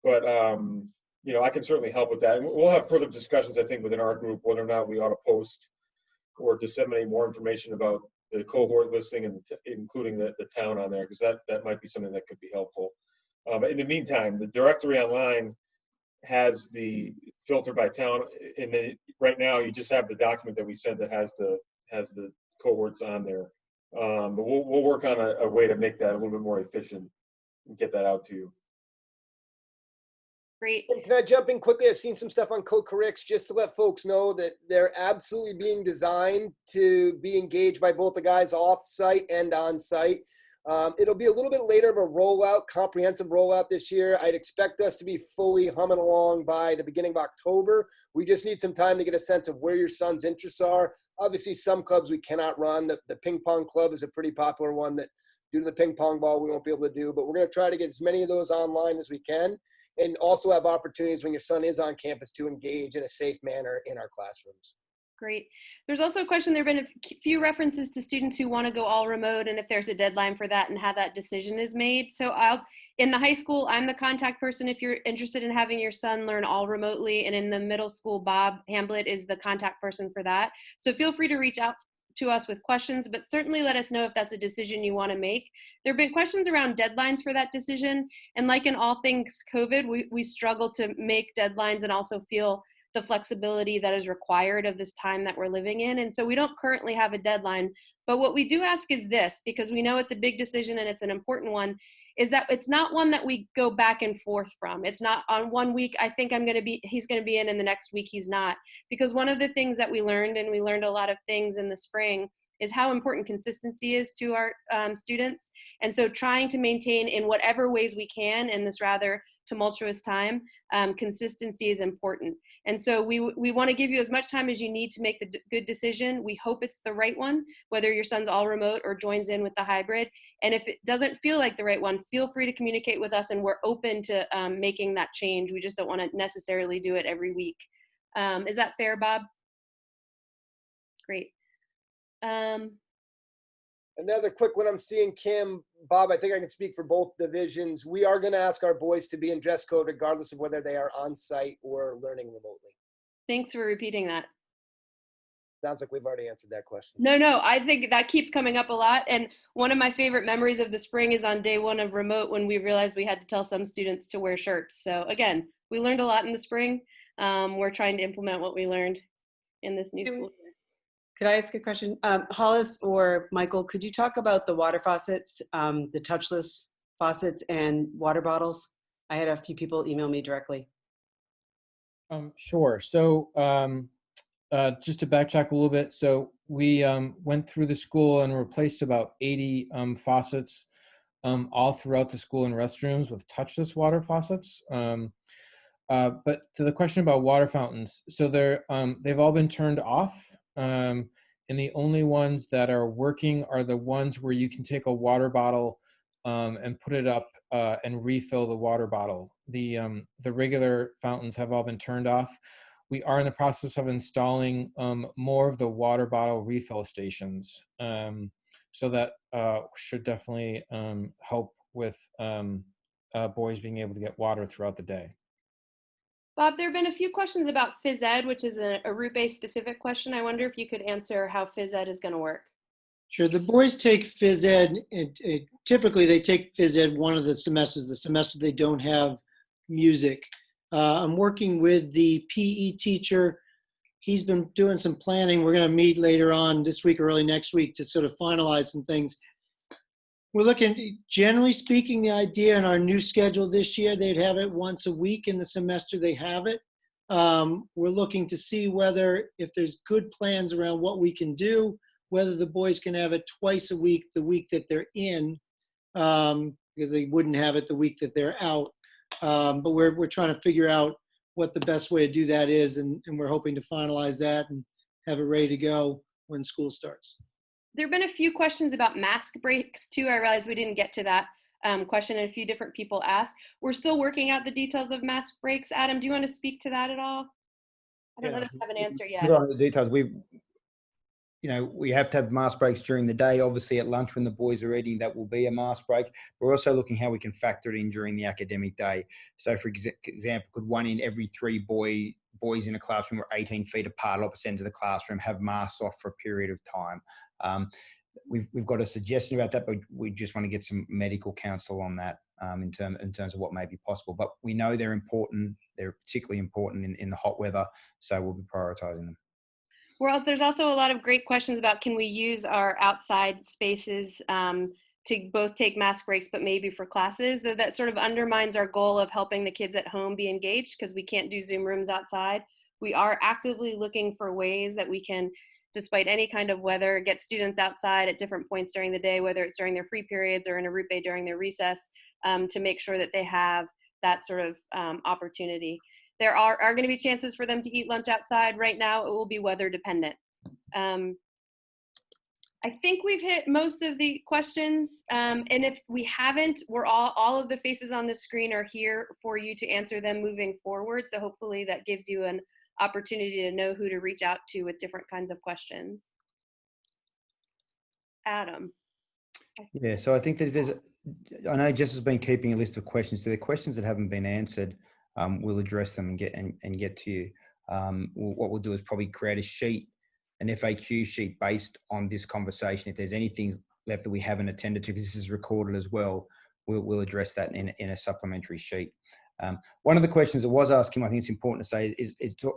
But you know, I can certainly help with that. And we'll have further discussions, I think, within our group, whether or not we ought to post or disseminate more information about the cohort listing and including the town on there, because that might be something that could be helpful. But in the meantime, the directory online has the filter by town, and then right now you just have the document that we sent that has the cohorts on there. But we'll work on a way to make that a little bit more efficient and get that out to you. Great. And can I jump in quickly? I've seen some stuff on CoCurrix just to let folks know that they're absolutely being designed to be engaged by both the guys off-site and on-site. It'll be a little bit later of a rollout, comprehensive rollout this year. I'd expect us to be fully humming along by the beginning of October. We just need some time to get a sense of where your son's interests are. Obviously, some clubs we cannot run. The ping pong club is a pretty popular one that, due to the ping pong ball, we won't be able to do. But we're going to try to get as many of those online as we can, and also have opportunities when your son is on campus to engage in a safe manner in our classrooms. Great. There's also a question, there have been a few references to students who want to go all remote and if there's a deadline for that and how that decision is made. So in the high school, I'm the contact person if you're interested in having your son learn all remotely. And in the middle school, Bob Hamblett is the contact person for that. So feel free to reach out to us with questions, but certainly let us know if that's a decision you want to make. There have been questions around deadlines for that decision. And like in all things COVID, we struggle to make deadlines and also feel the flexibility that is required of this time that we're living in. And so we don't currently have a deadline, but what we do ask is this, because we know it's a big decision and it's an important one, is that it's not one that we go back and forth from. It's not on 1 week, I think he's gonna be in the next week he's not. Because one of the things that we learned, and we learned a lot of things in the spring, is how important consistency is to our students. And so trying to maintain in whatever ways we can in this rather tumultuous time, consistency is important. And so we want to give you as much time as you need to make the good decision. We hope it's the right one, whether your son's all remote or joins in with the hybrid. And if it doesn't feel like the right one, feel free to communicate with us and we're open to making that change. We just don't want to necessarily do it every week. Is that fair, Bob? Great. Another quick one I'm seeing, Kim, Bob, I think I can speak for both divisions. We are going to ask our boys to be in dress code regardless of whether they are on site or learning remotely. Thanks for repeating that. Sounds like we've already answered that question. No, I think that keeps coming up a lot. And one of my favorite memories of the spring is on day one of remote when we realized we had to tell some students to wear shirts. So again, we learned a lot in the spring. We're trying to implement what we learned in this new school year. Could I ask a question? Hollis or Michael, could you talk about the water faucets, the touchless faucets and water bottles? I had a few people email me directly. Sure. So just to backtrack a little bit. So we went through the school and replaced about 80 faucets all throughout the school and restrooms with touchless water faucets. But to the question about water fountains, so they've all been turned off. And the only ones that are working are the ones where you can take a water bottle and put it up and refill the water bottle. The regular fountains have all been turned off. We are in the process of installing more of the water bottle refill stations. So that should definitely help with boys being able to get water throughout the day. Bob, there have been a few questions about phys ed, which is a route-based specific question. I wonder if you could answer how phys ed is going to work. Sure. The boys take phys ed. Typically, they take phys ed one of the semesters. The semester they don't have music. I'm working with the PE teacher. He's been doing some planning. We're going to meet later on this week or early next week to sort of finalize some things. We're looking, generally speaking, the idea in our new schedule this year, they'd have it once a week in the semester they have it. We're looking to see whether, if there's good plans around what we can do, whether the boys can have it twice a week, the week that they're in, because they wouldn't have it the week that they're out. But we're trying to figure out what the best way to do that is, and we're hoping to finalize that and have it ready to go when school starts. There have been a few questions about mask breaks too. I realize we didn't get to that question, and a few different people asked. We're still working out the details of mask breaks. Adam, do you want to speak to that at all? I don't know if I have an answer yet. On the details, you know, we have to have mask breaks during the day. Obviously, at lunch when the boys are eating, that will be a mask break. We're also looking how we can factor it in during the academic day. So, for example, could 1 in every 3 boys in a classroom or 18 feet apart, opposite ends of the classroom, have masks off for a period of time? We've got a suggestion about that, but we just want to get some medical counsel on that in terms of what may be possible. But we know they're important. They're particularly important in the hot weather, so we'll be prioritising them. There's also a lot of great questions about, can we use our outside spaces to both take mask breaks, but maybe for classes? That sort of undermines our goal of helping the kids at home be engaged, because we can't do Zoom rooms outside. We are actively looking for ways that we can, despite any kind of weather, get students outside at different points during the day, whether it's during their free periods or in a root bay during their recess, to make sure that they have that sort of opportunity. There are going to be chances for them to eat lunch outside. Right now, it will be weather dependent. I think we've hit most of the questions. And if we haven't, all of the faces on the screen are here for you to answer them moving forward. So hopefully that gives you an opportunity to know who to reach out to with different kinds of questions. Adam. Yeah, so I think that I know Jess has been keeping a list of questions. So the questions that haven't been answered, we'll address them and get to you. What we'll do is probably create a sheet, an FAQ sheet based on this conversation. If there's anything left that we haven't attended to, because this is recorded as well, we'll address that in a supplementary sheet. One of the questions that was asked, Kim, I think it's important to say, is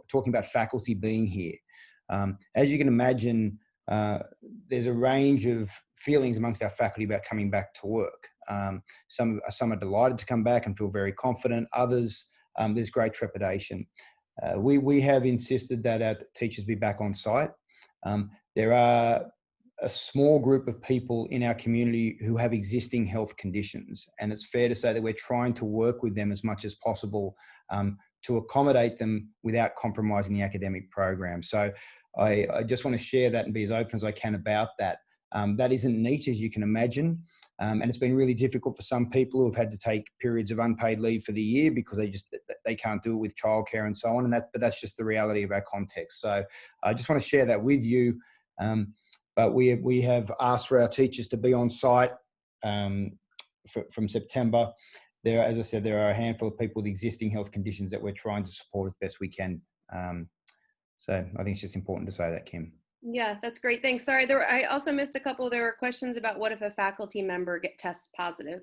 talking about faculty being here. As you can imagine, there's a range of feelings amongst our faculty about coming back to work. Some are delighted to come back and feel very confident. Others, there's great trepidation. We have insisted that our teachers be back on site. There are a small group of people in our community who have existing health conditions, and it's fair to say that we're trying to work with them as much as possible to accommodate them without compromising the academic program. So I just want to share that and be as open as I can about that. That isn't neat, as you can imagine. And it's been really difficult for some people who have had to take periods of unpaid leave for the year because they can't do it with childcare and so on. And but that's just the reality of our context. So I just want to share that with you. But we have asked for our teachers to be on site from September. As I said, there are a handful of people with existing health conditions that we're trying to support as best we can. So I think it's just important to say that, Kim. Yeah, that's great. Thanks. Sorry, I also missed a couple. There were questions about what if a faculty member tests positive?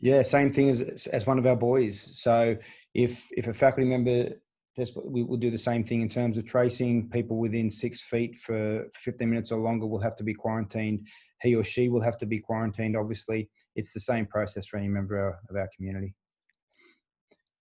Yeah, same thing as one of our boys. So if a faculty member tests, we will do the same thing in terms of tracing. People within 6 feet for 15 minutes or longer will have to be quarantined. He or she will have to be quarantined, obviously. It's the same process for any member of our community.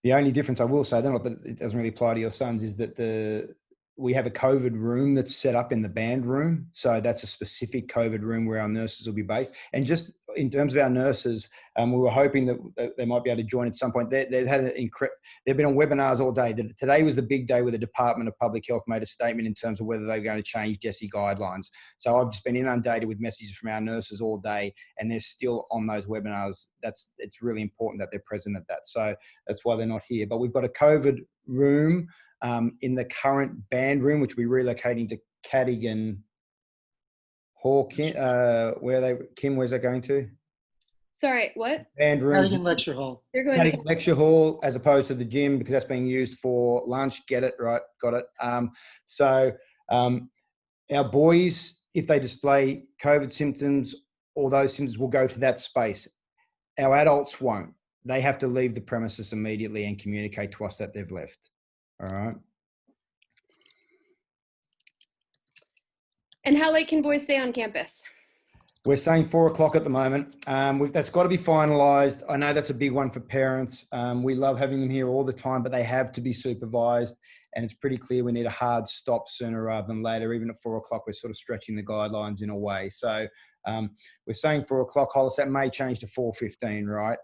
The only difference I will say, not that it doesn't really apply to your sons, is that we have a COVID room that's set up in the band room. So that's a specific COVID room where our nurses will be based. And just in terms of our nurses, we were hoping that they might be able to join at some point. They've been on webinars all day. Today was the big day where the Department of Public Health made a statement in terms of whether they're going to change DESE guidelines. So I've just been inundated with messages from our nurses all day, and they're still on those webinars. It's really important that they're present at that. So that's why they're not here. But we've got a COVID room in the current band room, which we're relocating to Cadogan Hall. Kim, where's that going to? Sorry, what? Band room. Cadogan Lecture Hall. You're going Cadogan Lecture Hall as opposed to the gym, because that's being used for lunch. Get it? Right. Got it. So our boys, if they display COVID symptoms or those symptoms, will go to that space. Our adults won't. They have to leave the premises immediately and communicate to us that they've left. All right. And how late can boys stay on campus? We're saying 4 o'clock at the moment. That's got to be finalised. I know that's a big one for parents. We love having them here all the time, but they have to be supervised. And it's pretty clear we need a hard stop sooner rather than later. Even at 4 o'clock, we're sort of stretching the guidelines in a way. So we're saying 4 o'clock, Hollis. That may change to 4:15, right?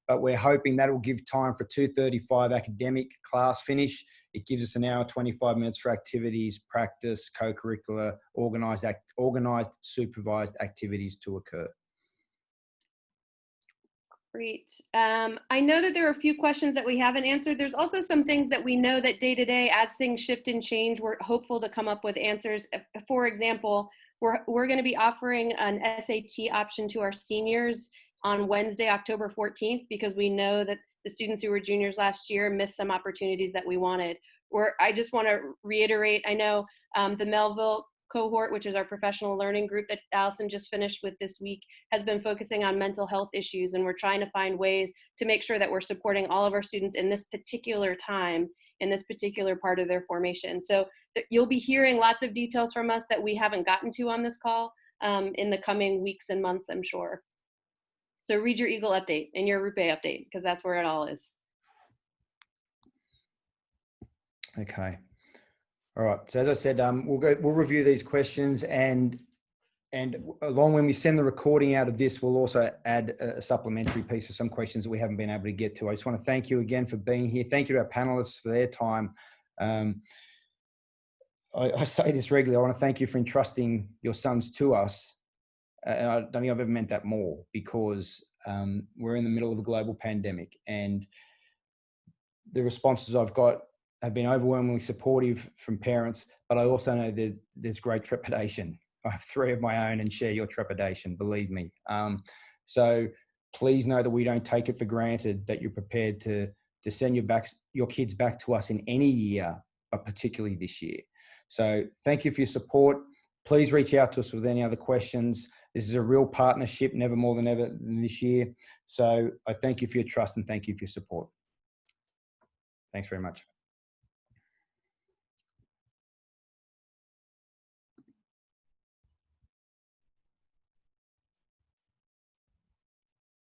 But we're hoping that will give time for 2:35 academic class finish. It gives us an hour, 25 minutes for activities, practice, co-curricular, organised, supervised activities to occur. Great. I know that there are a few questions that we haven't answered. There's also some things that we know that day to day, as things shift and change, we're hopeful to come up with answers. For example, we're going to be offering an SAT option to our seniors on Wednesday, October 14th, because we know that the students who were juniors last year missed some opportunities that we wanted. I just want to reiterate, I know the Melville cohort, which is our professional learning group that Allison just finished with this week, has been focusing on mental health issues, and we're trying to find ways to make sure that we're supporting all of our students in this particular time, in this particular part of their formation. So you'll be hearing lots of details from us that we haven't gotten to on this call in the coming weeks and months, I'm sure. So read your Eagle update and your Rupe update, because that's where it all is. Okay. All right. So as I said, we'll review these questions, and along when we send the recording out of this, we'll also add a supplementary piece for some questions that we haven't been able to get to. I just want to thank you again for being here. Thank you to our panelists for their time. I say this regularly. I want to thank you for entrusting your sons to us. And I don't think I've ever meant that more, because we're in the middle of a global pandemic, and the responses I've got have been overwhelmingly supportive from parents, but I also know that there's great trepidation. I have 3 of my own and share your trepidation, believe me. So please know that we don't take it for granted that you're prepared to send your kids back to us in any year, but particularly this year. So thank you for your support. Please reach out to us with any other questions. This is a real partnership, never more than ever than this year. So I thank you for your trust and thank you for your support. Thanks very much.